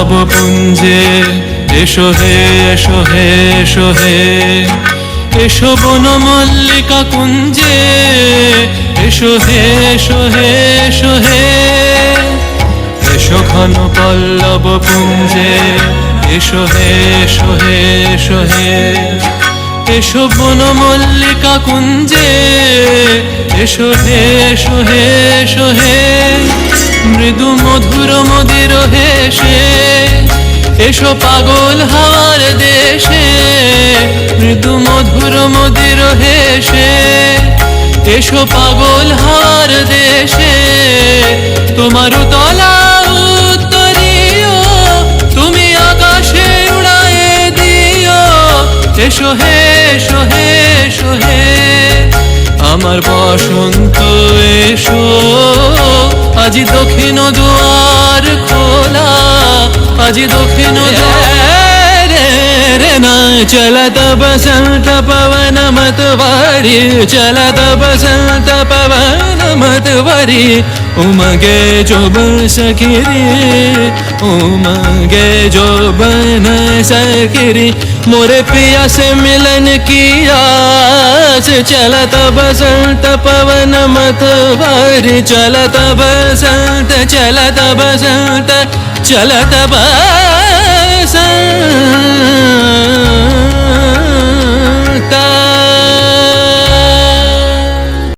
পল্লব পুঞ্জে এসো হে এসো হে এসো হে এসো বনমল্লিকা কুঞ্জে এসো হে এসো হে এসো হে এসো ঘন পল্লব পুঞ্জে এসো হে এসো হে এসো হে এসো বনমল্লিকা কুঞ্জে এসো হে এসো হে এসো হে মৃদু মধুর মদির হেসে এসো পাগল হাওয়ার দেশে মৃদু মধুর মদির হেসে এসো পাগল হাওয়ার দেশে তোমার তলা উত্তরীয় তুমি আকাশে উড়ায়ে দিও এসো হে এসো হে এসো হে আমার বসন্ত এসো আজি দক্ষিণ দুয়ার খোলা আজি দক্ষিণ রে না চলত বসন্ত পवन मतवारी चलत बसंत पवन मतवारी उमगे जो सखिरी उमगे जो बन सखिरी मोरे पिया से मिलन की आस चलत बसंत पवन मतवारी चलत बसंत चलत बसंत चलत बसंत